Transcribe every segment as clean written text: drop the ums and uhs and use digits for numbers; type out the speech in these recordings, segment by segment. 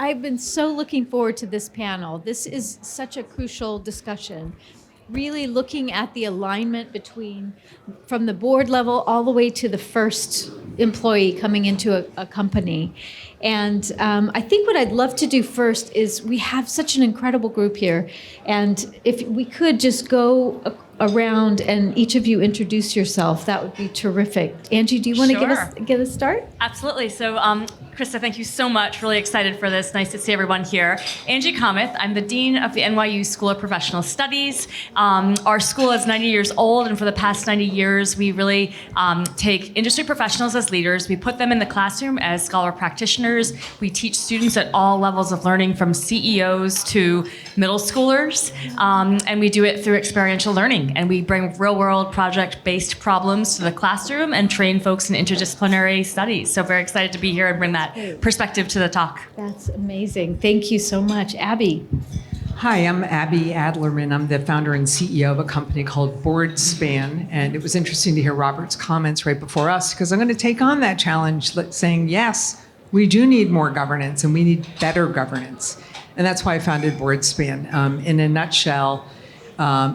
I've been so looking forward to this panel. This is such a crucial discussion, really looking at the alignment between from the board level all the way to the first employee coming into a company. And I think what I'd love to do first is we have such an incredible group here. And if we could just go around and each of you introduce yourself, that would be terrific. Angie, do you want to give us start? Absolutely. So, Krista, thank you so much. Really excited for this. Nice to see everyone here. Angie Cometh. I'm the Dean of the NYU School of Professional Studies. Our school is 90 years old, and for the past 90 years, we really take industry professionals as leaders. We put them in the classroom as scholar practitioners. We teach students at all levels of learning, from CEOs to middle schoolers, and we do it through experiential learning. And we bring real-world project-based problems to the classroom and train folks in interdisciplinary studies. So very excited to be here and bring that perspective to the talk. That's amazing. Thank you so much. Abby. Hi, I'm Abby Adlerman. I'm the founder and CEO of a company called Boardspan. And it was interesting to hear Robert's comments right before us, because I'm going to take on that challenge saying, yes, we do need more governance and we need better governance. And that's why I founded Boardspan. In a nutshell,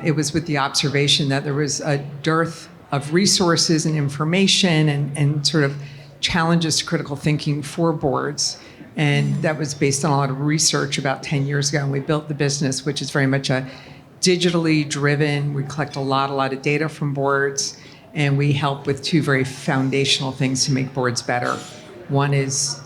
it was with the observation that there was a dearth of resources and information and sort of challenges to critical thinking for boards. And that was based on a lot of research about 10 years ago. And we built the business, which is very much a digitally driven. We collect a lot of data from boards, and we help with two very foundational things to make boards better. One is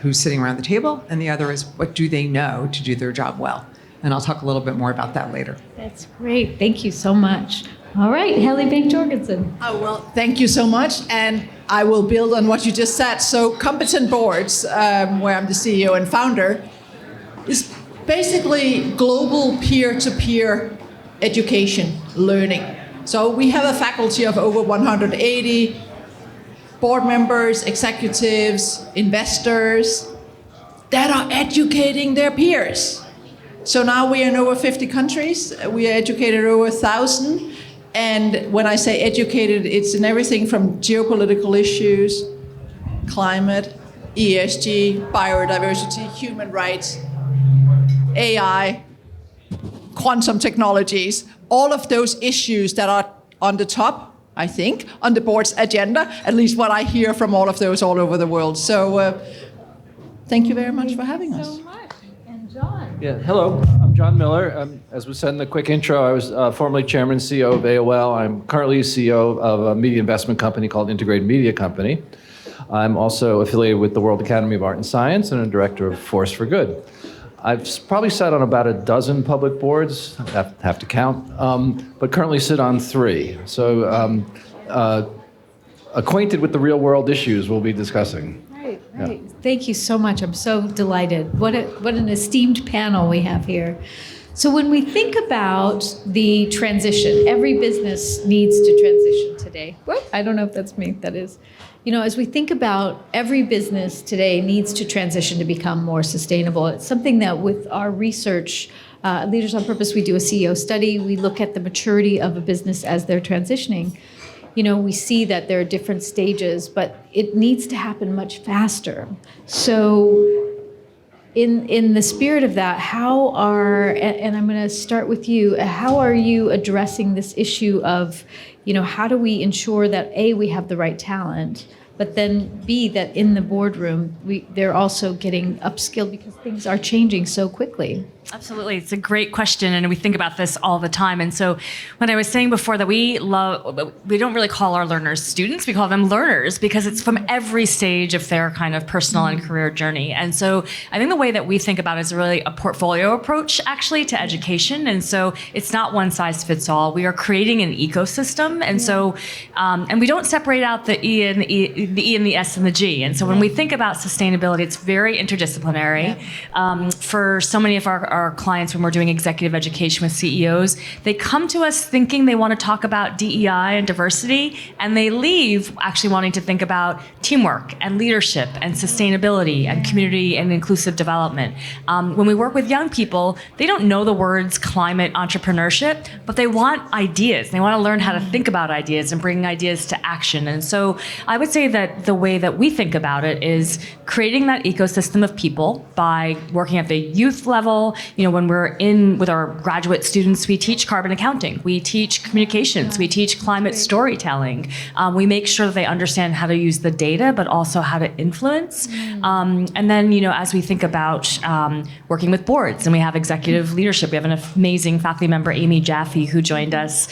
who's sitting around the table, and the other is what do they know to do their job well. And I'll talk a little bit more about that later. That's great. Thank you so much. All right, Helly Bank-Jorgensen. Oh, well, thank you so much. And I will build on what you just said. So Competent Boards, where I'm the CEO and founder, is basically global peer-to-peer education, learning. So we have a faculty of over 180 board members, executives, investors that are educating their peers. So now we are in over 50 countries. We are educated over 1,000. And when I say educated, it's in everything from geopolitical issues, climate, ESG, biodiversity, human rights, AI, quantum technologies, all of those issues that are on the top, I think, on the board's agenda, at least what I hear from all of those all over the world. So thank you very much for having us. So much. And John. Yeah, hello, I'm John Miller. As was said in the quick intro, I was formerly chairman and CEO of AOL. I'm currently CEO of a media investment company called Integrated Media Company. I'm also affiliated with the World Academy of Art and Science and a director of Force for Good. I've probably sat on about a dozen public boards, I have to count, but currently sit on 3. So acquainted with the real world issues we'll be discussing. Right. Yeah. Thank you so much. I'm so delighted. What an esteemed panel we have here. So when we think about the transition, every business needs to transition today. Whoop, I don't know if that's me, that is. You know, as we think about every business today needs to transition to become more sustainable. It's something that with our research, Leaders on Purpose, we do a CEO study. We look at the maturity of a business as they're transitioning. You know, we see that there are different stages, but it needs to happen much faster. So in the spirit of that, and I'm going to start with you, how are you addressing this issue of, you know, how do we ensure that A, we have the right talent, but then B, that in the boardroom, they're also getting upskilled because things are changing so quickly? Absolutely. It's a great question, and we think about this all the time. And so when I was saying before that we don't really call our learners students, we call them learners because it's from every stage of their kind of personal and career journey. And so I think the way that we think about it is really a portfolio approach actually to education. And so it's not one size fits all. We are creating an ecosystem. And so, and we don't separate out the E and the S and the G. And so when we think about sustainability, it's very interdisciplinary. For so many of our clients, when we're doing executive education with CEOs, they come to us thinking they want to talk about DEI and diversity, and they leave actually wanting to think about teamwork and leadership and sustainability and community and inclusive development. When we work with young people, they don't know the words climate entrepreneurship, but they want ideas. They want to learn how to think about ideas and bring ideas to action. And so I would say that the way that we think about it is creating that ecosystem of people by working at the youth level. When we're in with our graduate students, we teach carbon accounting, we teach communications, we teach climate storytelling. We make sure that they understand how to use the data, but also how to influence. And then, as we think about working with boards, and we have executive leadership, we have an amazing faculty member, Amy Jaffe, who joined us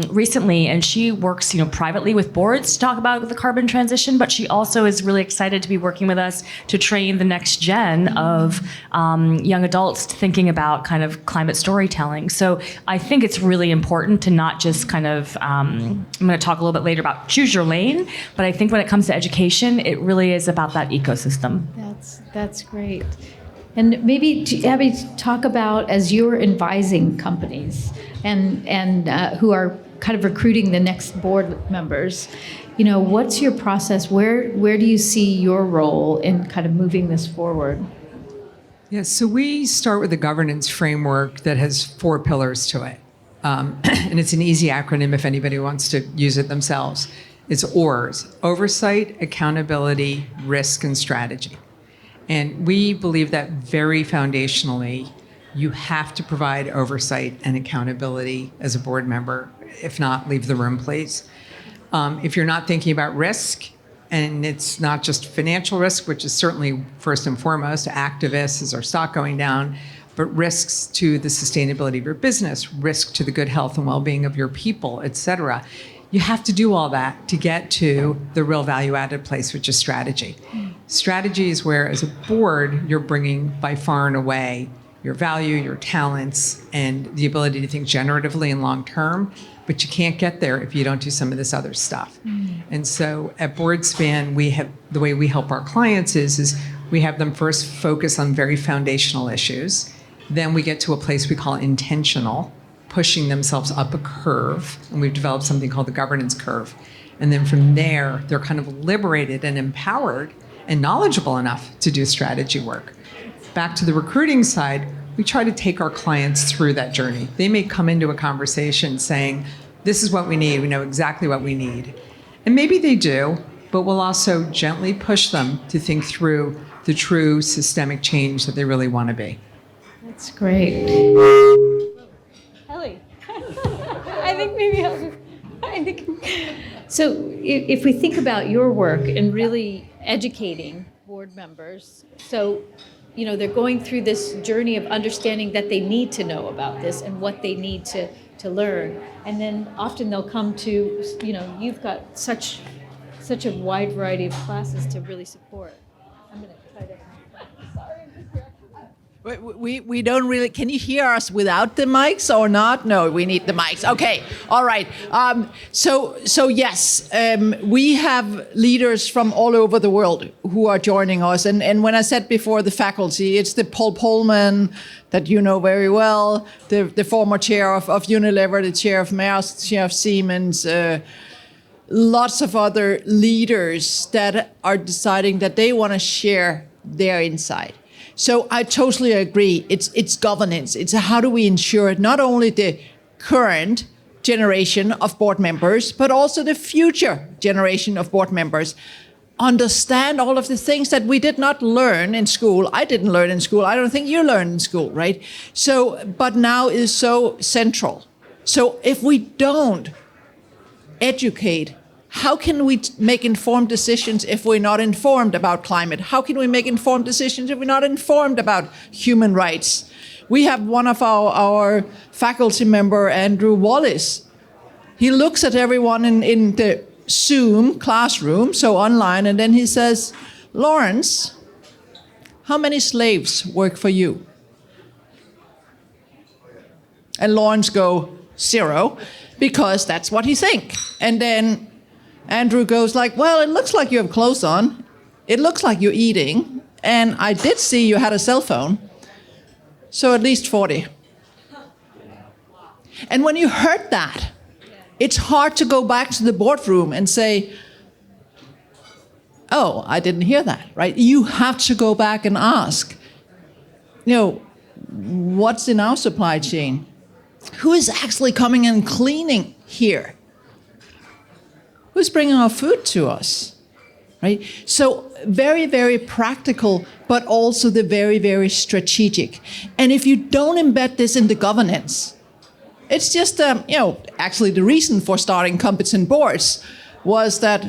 recently, and she works, privately with boards to talk about the carbon transition, but she also is really excited to be working with us to train the next gen of young adults thinking about kind of climate storytelling. So I think it's really important to not just kind of, I'm going to talk a little bit later about choose your lane, but I think when it comes to education, it really is about that ecosystem. That's great. And maybe, Abby, talk about, as you're advising companies and who are kind of recruiting the next board members, what's your process? Where do you see your role in kind of moving this forward? Yeah, so we start with a governance framework that has 4 pillars to it. And it's an easy acronym if anybody wants to use it themselves. It's OARS: oversight, accountability, risk, and strategy. And we believe that very foundationally, you have to provide oversight and accountability as a board member. If not, leave the room, please. If you're not thinking about risk, and it's not just financial risk, which is certainly first and foremost, activists, is our stock going down, but risks to the sustainability of your business, risk to the good health and well-being of your people, et cetera. You have to do all that to get to the real value-added place, which is strategy. Strategy is where, as a board, you're bringing by far and away your value, your talents, and the ability to think generatively and long-term, but you can't get there if you don't do some of this other stuff. And so at BoardSpan, the way we help our clients is we have them first focus on very foundational issues. Then we get to a place we call intentional, pushing themselves up a curve, and we've developed something called the governance curve. And then from there, they're kind of liberated and empowered and knowledgeable enough to do strategy work. Back to the recruiting side, we try to take our clients through that journey. They may come into a conversation saying, this is what we need, we know exactly what we need. And maybe they do, but we'll also gently push them to think through the true systemic change that they really want to be. That's great. Ellie, I think maybe So if we think about your work and really educating board members, so they're going through this journey of understanding that they need to know about this and what they need to learn, and then often they'll come to you've got such a wide variety of classes to really support. I'm going to try to. We don't really. Can you hear us without the mics or not? No, we need the mics. Okay, all right. So yes, we have leaders from all over the world who are joining us. And when I said before the faculty, it's the Paul Pullman that you know very well, the former chair of Unilever, the chair of Maersk, the chair of Siemens. Lots of other leaders that are deciding that they want to share their insight. So I totally agree. It's governance. It's how do we ensure not only the current generation of board members, but also the future generation of board members understand all of the things that we did not learn in school. I didn't learn in school. I don't think you learned in school, right? So, but now is so central. So if we don't educate, how can we make informed decisions if we're not informed about climate? How can we make informed decisions if we're not informed about human rights? We have one of our faculty member, Andrew Wallace. He looks at everyone in the Zoom classroom, so online, and then he says, Lawrence, how many slaves work for you? And Lawrence go, 0, because that's what he thinks. And then Andrew goes like, well, it looks like you have clothes on. It looks like you're eating. And I did see you had a cell phone. So at least 40. And when you heard that, it's hard to go back to the boardroom and say, oh, I didn't hear that, right? You have to go back and ask, what's in our supply chain? Who is actually coming and cleaning here? Who's bringing our food to us? right? So very, very practical, but also the very, very strategic. And if you don't embed this in the governance, it's just, actually the reason for starting competent boards was that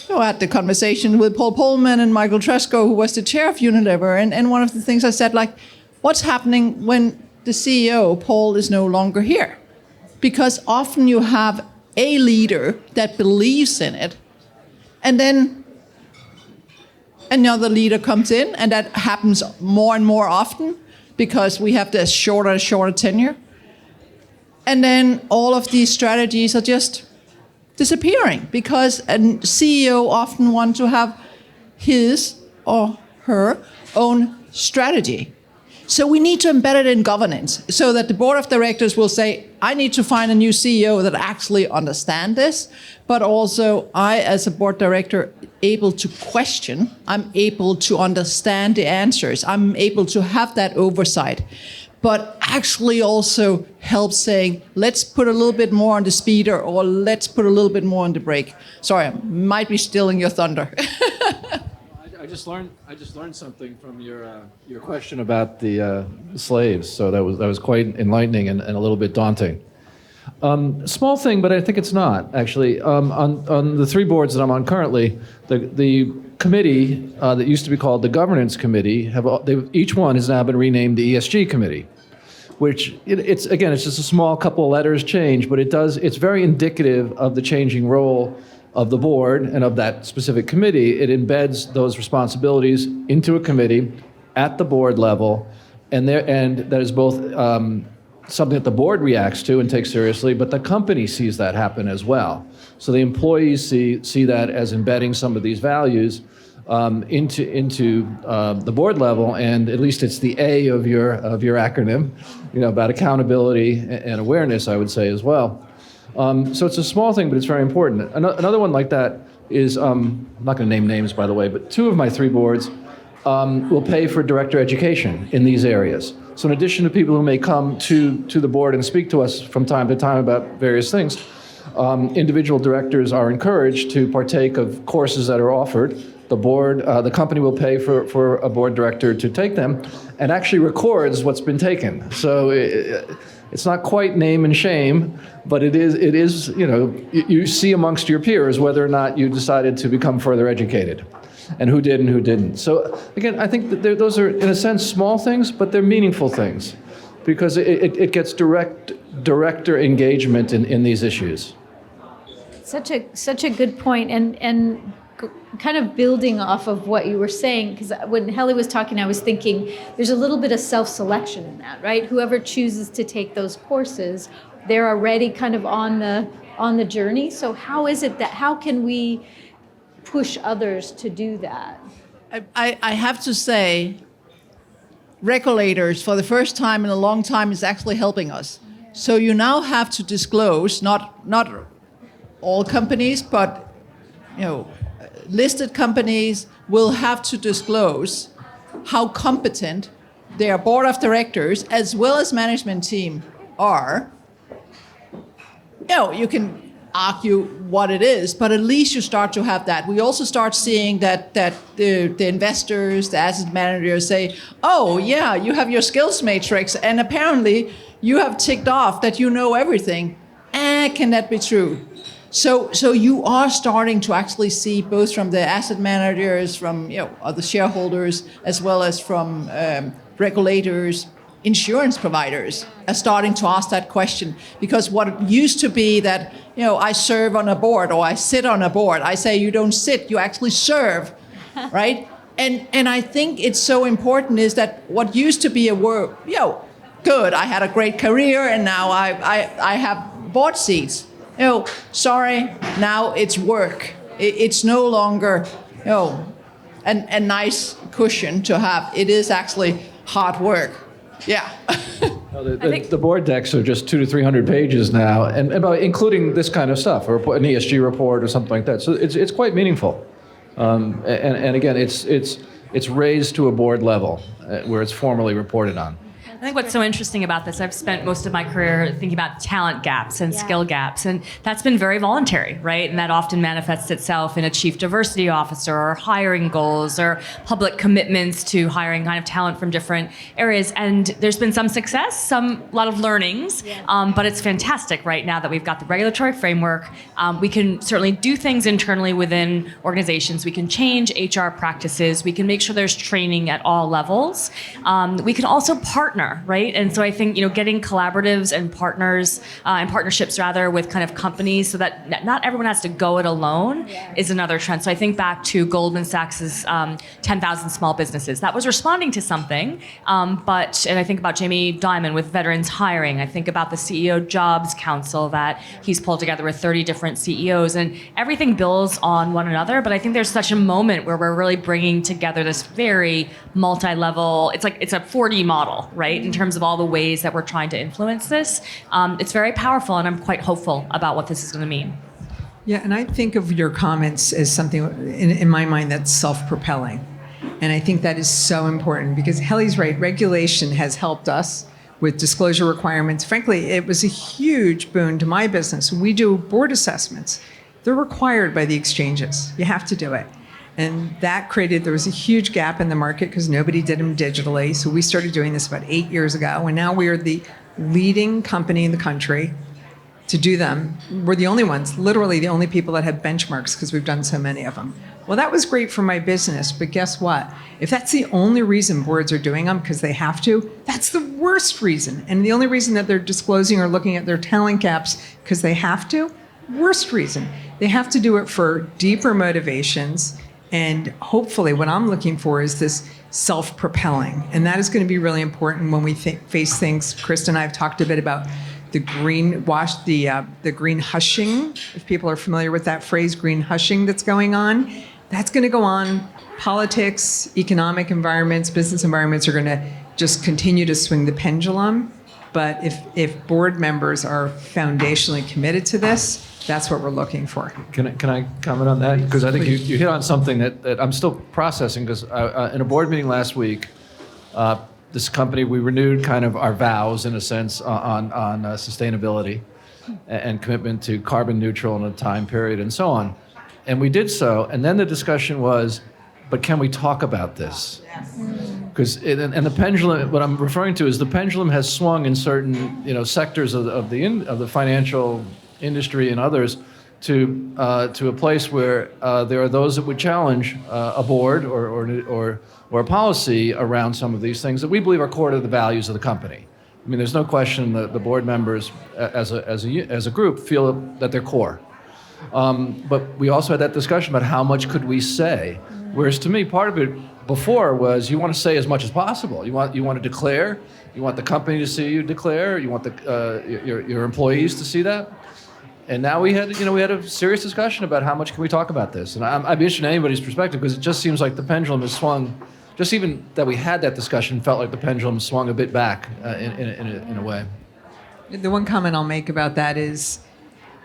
I had the conversation with Paul Polman and Michael Tresco, who was the chair of Unilever. And one of the things I said, like, what's happening when the CEO, Paul, is no longer here? Because often you have a leader that believes in it, and then another leader comes in, and that happens more and more often because we have this shorter tenure. And then all of these strategies are just disappearing because a CEO often wants to have his or her own strategy. So we need to embed it in governance so that the board of directors will say, I need to find a new CEO that actually understands this, but also I, as a board director, able to question, I'm able to understand the answers, I'm able to have that oversight, but actually also help saying, let's put a little bit more on the speeder or let's put a little bit more on the brake. Sorry, I might be stealing your thunder. I just learned something from your question about the slaves. So that was quite enlightening and a little bit daunting. Small thing, but I think it's not actually. On the 3 boards that I'm on currently, the committee that used to be called the governance committee each one has now been renamed the ESG committee, which it's just a small couple of letters change, but it's very indicative of the changing role of the board and of that specific committee. It embeds those responsibilities into a committee at the board level, and that is both something that the board reacts to and takes seriously, but the company sees that happen as well. So the employees see that as embedding some of these values into the board level, and at least it's the A of your acronym, about accountability and awareness, I would say as well. So it's a small thing, but it's very important. Another one like that is, I'm not going to name names, by the way, but 2 of my 3 boards will pay for director education in these areas. So in addition to people who may come to the board and speak to us from time to time about various things, individual directors are encouraged to partake of courses that are offered. The company will pay for a board director to take them and actually records what's been taken. So it's not quite name and shame, but it is, you see amongst your peers whether or not you decided to become further educated and who did and who didn't. So again, I think that those are, in a sense, small things, but they're meaningful things because it gets director engagement in these issues. Such a good point, and kind of building off of what you were saying, because when Helly was talking, I was thinking there's a little bit of self-selection in that, right? Whoever chooses to take those courses, they're already kind of on the journey. So how can we push others to do that? I have to say, regulators, for the first time in a long time, is actually helping us. So you now have to disclose, not all companies, but listed companies will have to disclose how competent their board of directors as well as management team are. You can argue what it is, but at least you start to have that. We also start seeing that the investors, the asset managers say, oh yeah, you have your skills matrix and apparently you have ticked off that you know everything. Can that be true? So you are starting to actually see both from the asset managers, from other shareholders, as well as from regulators, insurance providers are starting to ask that question. Because what it used to be that I serve on a board or I sit on a board, I say you don't sit, you actually serve, right? And I think it's so important is that what used to be a word, good, I had a great career and now I have board seats. Sorry, now it's work. It's no longer, a nice cushion to have. It is actually hard work. Yeah. The board decks are just 200 to 300 pages now, and including this kind of stuff, or an ESG report or something like that. So it's quite meaningful. And again, it's raised to a board level where it's formally reported on. I think what's so interesting about this, I've spent most of my career thinking about talent gaps and skill gaps, and that's been very voluntary, right? And that often manifests itself in a chief diversity officer or hiring goals or public commitments to hiring kind of talent from different areas. And there's been some success, a lot of learnings, but it's fantastic right now that we've got the regulatory framework. We can certainly do things internally within organizations. We can change HR practices. We can make sure there's training at all levels. We can also partner, right? And so I think, getting collaboratives and partnerships rather with kind of companies so that not everyone has to go it alone is another trend. So I think back to Goldman Sachs's 10,000 small businesses. That was responding to something, and I think about Jamie Dimon with veterans hiring. I think about the CEO Jobs Council that he's pulled together with 30 different CEOs, and everything builds on one another. But I think there's such a moment where we're really bringing together this very multi-level, it's a 4D model, right? In terms of all the ways that we're trying to influence this. It's very powerful, and I'm quite hopeful about what this is going to mean. Yeah, and I think of your comments as something, in my mind, that's self-propelling. And I think that is so important because Helly's right, regulation has helped us with disclosure requirements. Frankly, it was a huge boon to my business. We do board assessments. They're required by the exchanges. You have to do it. And that there was a huge gap in the market because nobody did them digitally. So we started doing this about 8 years ago. And now we are the leading company in the country to do them. We're the only ones, literally the only people that have benchmarks because we've done so many of them. Well, that was great for my business. But guess what? If that's the only reason boards are doing them because they have to, that's the worst reason. And the only reason that they're disclosing or looking at their talent gaps because they have to, worst reason. They have to do it for deeper motivations. And hopefully what I'm looking for is this self-propelling. And that is going to be really important when we face things. Krista and I have talked a bit about the green hushing, if people are familiar with that phrase, green hushing that's going on. That's going to go on. Politics, economic environments, business environments are going to just continue to swing the pendulum. But if board members are foundationally committed to this, that's what we're looking for. Can I comment on that? Because I think you hit on something that I'm still processing. Because in a board meeting last week, this company, we renewed kind of our vows, in a sense, on sustainability and commitment to carbon neutral in a time period and so on. And we did so. And then the discussion was, but can we talk about this? Because and the pendulum, what I'm referring to is the pendulum has swung in certain sectors of the financial industry and others to a place where there are those that would challenge a board or a policy around some of these things that we believe are core to the values of the company. I mean, there's no question that the board members as a group feel that they're core. But we also had that discussion about how much could we say. Whereas to me, part of it before was you want to say as much as possible. You want to declare. You want the company to see you declare. You want your employees to see that. And now we had a serious discussion about how much can we talk about this. And I'd be interested in anybody's perspective because it just seems like the pendulum has swung. Just even that we had that discussion felt like the pendulum swung a bit back in a way. The one comment I'll make about that is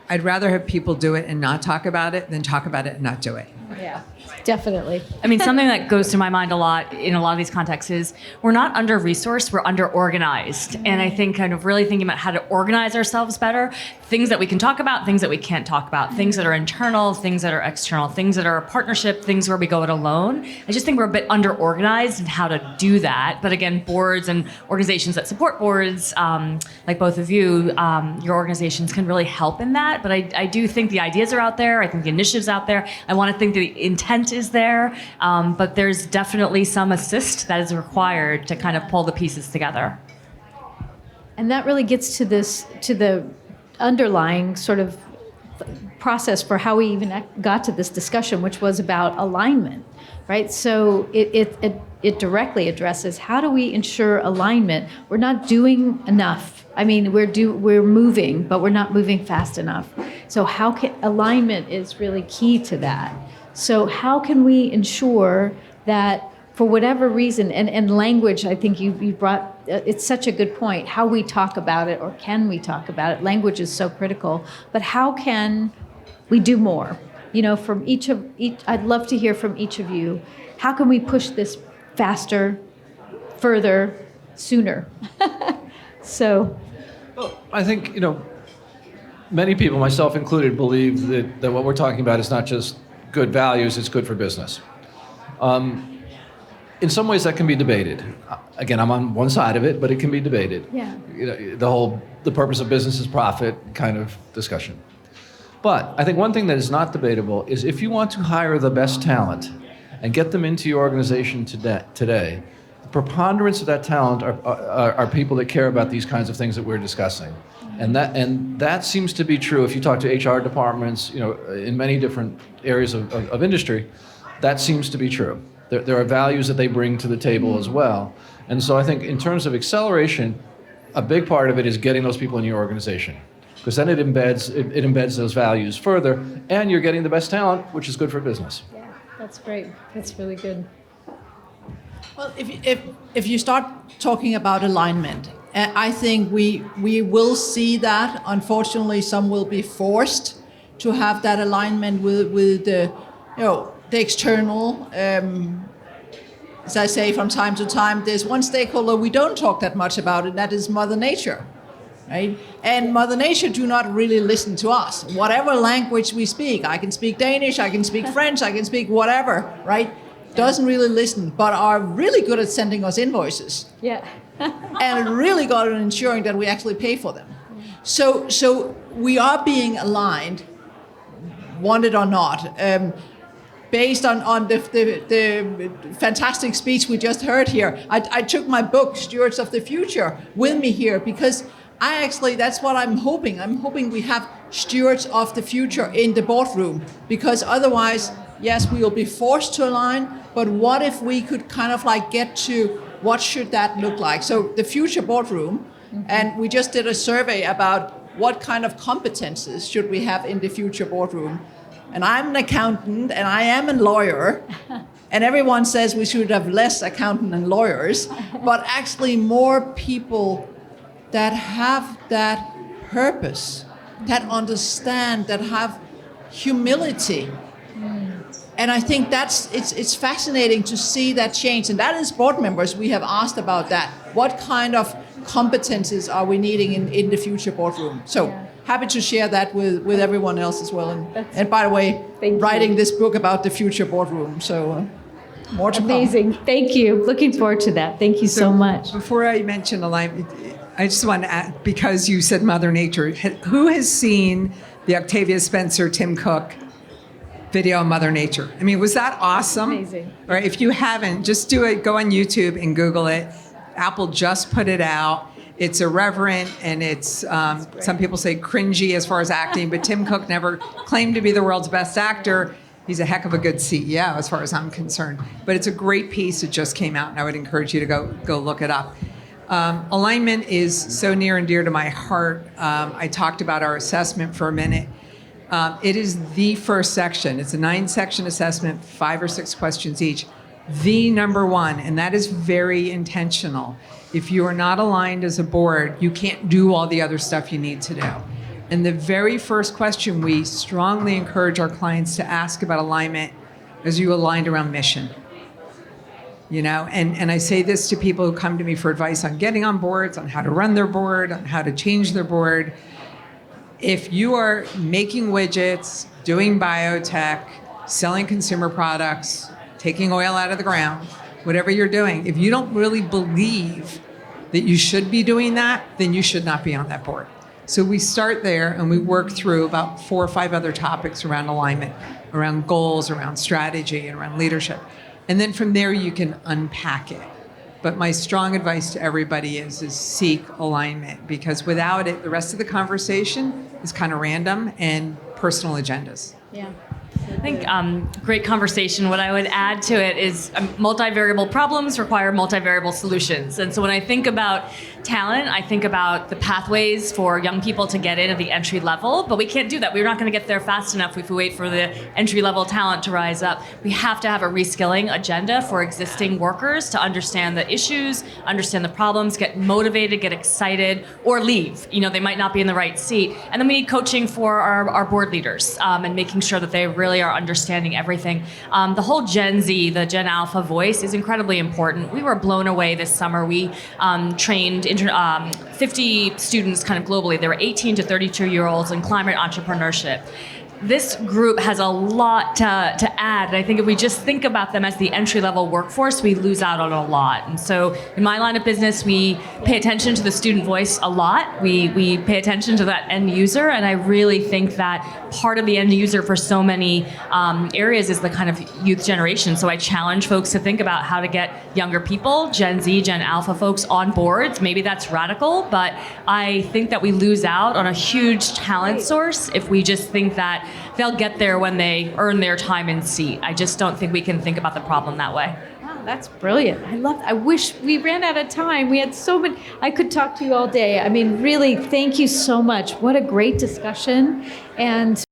I'd rather have people do it and not talk about it than talk about it and not do it. Yeah, definitely. I mean, something that goes to my mind a lot in a lot of these contexts is we're not under-resourced, we're under-organized. And I think kind of really thinking about how to organize ourselves better, things that we can talk about, things that we can't talk about, things that are internal, things that are external, things that are a partnership, things where we go it alone. I just think we're a bit under-organized in how to do that. But again, boards and organizations that support boards, like both of you, your organizations can really help in that. But I do think the ideas are out there. I think the initiative's out there. I want to think the intent is there, but there's definitely some assist that is required to kind of pull the pieces together. And that really gets to the underlying sort of process for how we even got to this discussion, which was about alignment, right? So it directly addresses how do we ensure alignment? We're not doing enough. I mean, we're moving, but we're not moving fast enough. So alignment is really key to that. So how can we ensure that for whatever reason, and language, I think you brought, it's such a good point, how we talk about it or can we talk about it? Language is so critical, but how can we do more? From each, I'd love to hear from each of you, how can we push this faster, further, sooner. So, I think, many people, myself included, believe that what we're talking about is not just good values, it's good for business. In some ways that can be debated. Again, I'm on one side of it, but it can be debated. yeah. The purpose of business is profit kind of discussion. But I think one thing that is not debatable is if you want to hire the best talent and get them into your organization today, the preponderance of that talent are people that care about these kinds of things that we're discussing. And that seems to be true if you talk to HR departments, in many different areas of industry, that seems to be true. There are values that they bring to the table as well. And so I think in terms of acceleration, a big part of it is getting those people in your organization. Because then it embeds those values further, and you're getting the best talent, which is good for business. Yeah, that's great. That's really good. Well, if you start talking about alignment, I think we will see that. Unfortunately, some will be forced to have that alignment with the external. As I say from time to time, there's one stakeholder we don't talk that much about, and that is Mother Nature. Right? And Mother Nature do not really listen to us. Whatever language we speak, I can speak Danish, I can speak French, I can speak whatever, right? Doesn't really listen, but are really good at sending us invoices. Yeah. And really good at ensuring that we actually pay for them. So we are being aligned, want it or not. Based on the fantastic speech we just heard here, I took my book, Stewards of the Future, with me here because that's what I'm hoping. I'm hoping we have stewards of the future in the boardroom because otherwise, yes, we will be forced to align, but what if we could kind of get to what should that look like? So the future boardroom, and we just did a survey about what kind of competences should we have in the future boardroom. And I'm an accountant and I am a lawyer. And everyone says we should have less accountant and lawyers, but actually more people that have that purpose, that understand, that have humility. And I think it's fascinating to see that change. And that is board members, we have asked about that. What kind of competences are we needing in the future boardroom? So happy to share that with everyone else as well. And by the way, writing this book about the future boardroom. So more to come. Amazing. Thank you. Looking forward to that. Thank you so much. Before I mention alignment, I just want to add, because you said Mother Nature, who has seen the Octavia Spencer, Tim Cook video on Mother Nature? I mean, was that awesome? Amazing. All right, if you haven't, just do it. Go on YouTube and Google it. Apple just put it out. It's irreverent and it's, some people say cringy as far as acting, but Tim Cook never claimed to be the world's best actor. He's a heck of a good CEO as far as I'm concerned. But it's a great piece. It just came out and I would encourage you to go look it up. Alignment is so near and dear to my heart. I talked about our assessment for a minute. It is the first section. It's a 9-section assessment, 5 or 6 questions each. The number one, and that is very intentional. If you are not aligned as a board, you can't do all the other stuff you need to do. And the very first question we strongly encourage our clients to ask about alignment is, you aligned around mission? And I say this to people who come to me for advice on getting on boards, on how to run their board, on how to change their board. If you are making widgets, doing biotech, selling consumer products, taking oil out of the ground, whatever you're doing, if you don't really believe that you should be doing that, then you should not be on that board. So we start there and we work through about 4 or 5 other topics around alignment, around goals, around strategy, and around leadership. And then from there you can unpack it. But my strong advice to everybody is seek alignment, because without it, the rest of the conversation is kind of random and personal agendas. Yeah. I think great conversation. What I would add to it is multivariable problems require multivariable solutions. And so when I think about talent, I think about the pathways for young people to get in at the entry level, but we can't do that. We're not going to get there fast enough if we wait for the entry level talent to rise up. We have to have a reskilling agenda for existing workers to understand the issues, understand the problems, get motivated, get excited, or leave. They might not be in the right seat. And then we need coaching for our board leaders and making sure that they really are understanding everything. The whole Gen Z, the Gen Alpha voice is incredibly important. We were blown away this summer. We trained 50 students kind of globally. They were 18 to 32-year-olds in climate entrepreneurship. This group has a lot to add. And I think if we just think about them as the entry-level workforce, we lose out on a lot. And so in my line of business, we pay attention to the student voice a lot. We pay attention to that end user. And I really think that part of the end user for so many areas is the kind of youth generation. So I challenge folks to think about how to get younger people, Gen Z, Gen Alpha folks on boards. Maybe that's radical, but I think that we lose out on a huge talent source if we just think that they'll get there when they earn their time in seat. I just don't think we can think about the problem that way. Wow, that's brilliant. I wish we ran out of time. We had so many. I could talk to you all day. I mean, really, thank you so much. What a great discussion. And